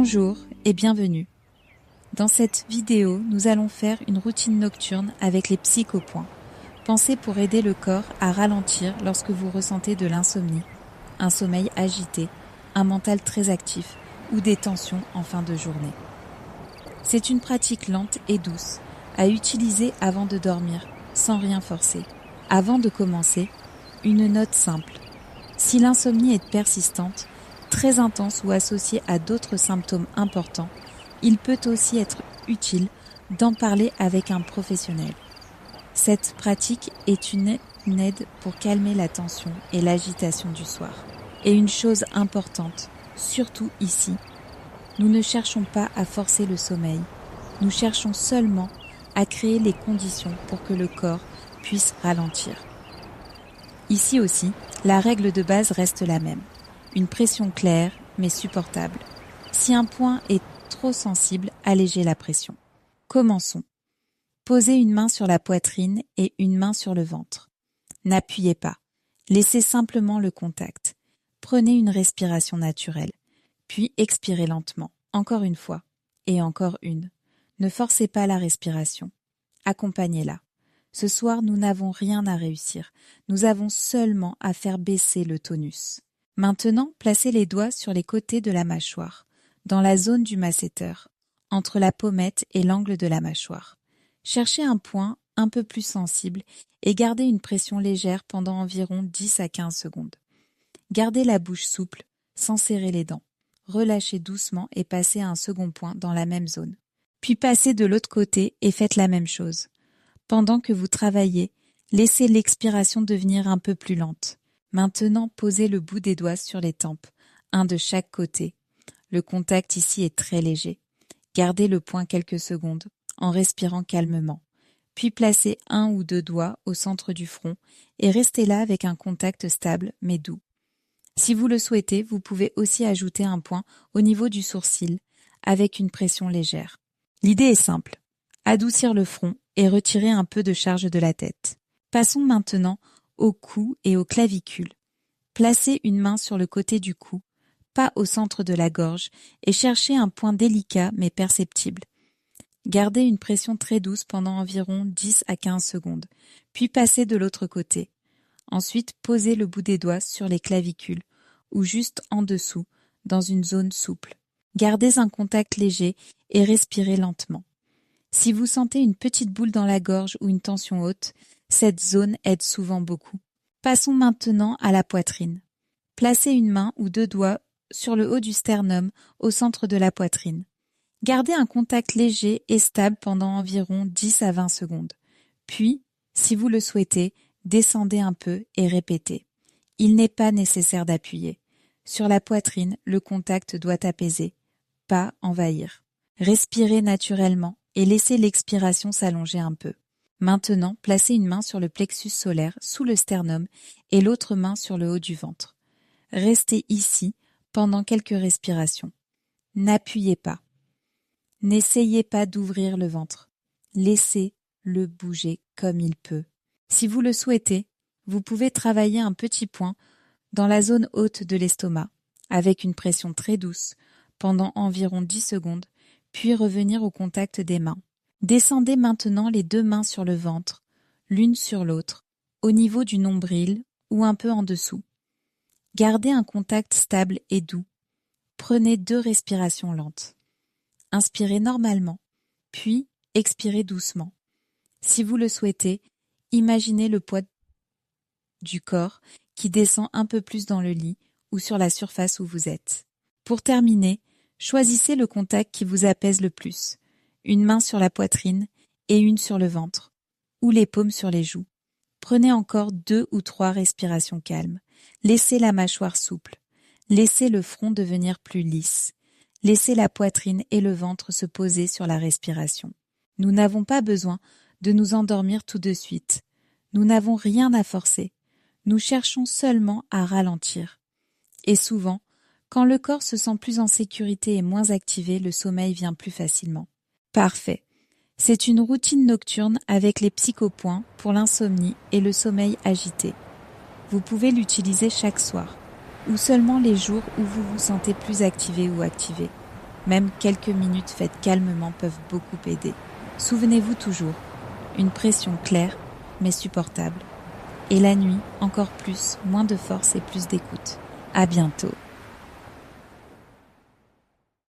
Bonjour et bienvenue. Dans cette vidéo, nous allons faire une routine nocturne avec les psychopoints, pensée pour aider le corps à ralentir lorsque vous ressentez de l'insomnie, un sommeil agité, un mental très actif ou des tensions en fin de journée. C'est une pratique lente et douce à utiliser avant de dormir, sans rien forcer. Avant de commencer, une note simple. Si l'insomnie est persistante, très intense ou associée à d'autres symptômes importants, il peut aussi être utile d'en parler avec un professionnel. Cette pratique est une aide pour calmer la tension et l'agitation du soir. Et une chose importante, surtout ici, nous ne cherchons pas à forcer le sommeil, nous cherchons seulement à créer les conditions pour que le corps puisse ralentir. Ici aussi, la règle de base reste la même. Une pression claire mais supportable. Si un point est trop sensible, allégez la pression. Commençons. Posez une main sur la poitrine et une main sur le ventre. N'appuyez pas. Laissez simplement le contact. Prenez une respiration naturelle. Puis expirez lentement. Encore une fois. Et encore une. Ne forcez pas la respiration. Accompagnez-la. Ce soir, nous n'avons rien à réussir. Nous avons seulement à faire baisser le tonus. Maintenant, placez les doigts sur les côtés de la mâchoire, dans la zone du masséteur, entre la pommette et l'angle de la mâchoire. Cherchez un point un peu plus sensible et gardez une pression légère pendant environ 10 à 15 secondes. Gardez la bouche souple, sans serrer les dents. Relâchez doucement et passez à un second point dans la même zone. Puis passez de l'autre côté et faites la même chose. Pendant que vous travaillez, laissez l'expiration devenir un peu plus lente. Maintenant, posez le bout des doigts sur les tempes, un de chaque côté. Le contact ici est très léger. Gardez le point quelques secondes en respirant calmement. Puis placez un ou deux doigts au centre du front et restez là avec un contact stable mais doux. Si vous le souhaitez, vous pouvez aussi ajouter un point au niveau du sourcil avec une pression légère. L'idée est simple. Adoucir le front et retirer un peu de charge de la tête. Passons maintenant au cou et aux clavicules. Placez une main sur le côté du cou, pas au centre de la gorge, et cherchez un point délicat mais perceptible. Gardez une pression très douce pendant environ 10 à 15 secondes, puis passez de l'autre côté. Ensuite, posez le bout des doigts sur les clavicules, ou juste en dessous, dans une zone souple. Gardez un contact léger et respirez lentement. Si vous sentez une petite boule dans la gorge ou une tension haute, cette zone aide souvent beaucoup. Passons maintenant à la poitrine. Placez une main ou deux doigts sur le haut du sternum, au centre de la poitrine. Gardez un contact léger et stable pendant environ 10 à 20 secondes. Puis, si vous le souhaitez, descendez un peu et répétez. Il n'est pas nécessaire d'appuyer. Sur la poitrine, le contact doit apaiser, pas envahir. Respirez naturellement et laissez l'expiration s'allonger un peu. Maintenant, placez une main sur le plexus solaire sous le sternum et l'autre main sur le haut du ventre. Restez ici pendant quelques respirations. N'appuyez pas. N'essayez pas d'ouvrir le ventre. Laissez-le bouger comme il peut. Si vous le souhaitez, vous pouvez travailler un petit point dans la zone haute de l'estomac, avec une pression très douce, pendant environ 10 secondes, puis revenir au contact des mains. Descendez maintenant les deux mains sur le ventre, l'une sur l'autre, au niveau du nombril ou un peu en dessous. Gardez un contact stable et doux. Prenez 2 respirations lentes. Inspirez normalement, puis expirez doucement. Si vous le souhaitez, imaginez le poids du corps qui descend un peu plus dans le lit ou sur la surface où vous êtes. Pour terminer, choisissez le contact qui vous apaise le plus. Une main sur la poitrine et une sur le ventre, ou les paumes sur les joues. Prenez encore 2 ou 3 respirations calmes. Laissez la mâchoire souple. Laissez le front devenir plus lisse. Laissez la poitrine et le ventre se poser sur la respiration. Nous n'avons pas besoin de nous endormir tout de suite. Nous n'avons rien à forcer. Nous cherchons seulement à ralentir. Et souvent, quand le corps se sent plus en sécurité et moins activé, le sommeil vient plus facilement. Parfait. C'est une routine nocturne avec les psychopoints pour l'insomnie et le sommeil agité. Vous pouvez l'utiliser chaque soir, ou seulement les jours où vous vous sentez plus activé ou activé. Même quelques minutes faites calmement peuvent beaucoup aider. Souvenez-vous toujours, une pression claire mais supportable. Et la nuit, encore plus, moins de force et plus d'écoute. À bientôt.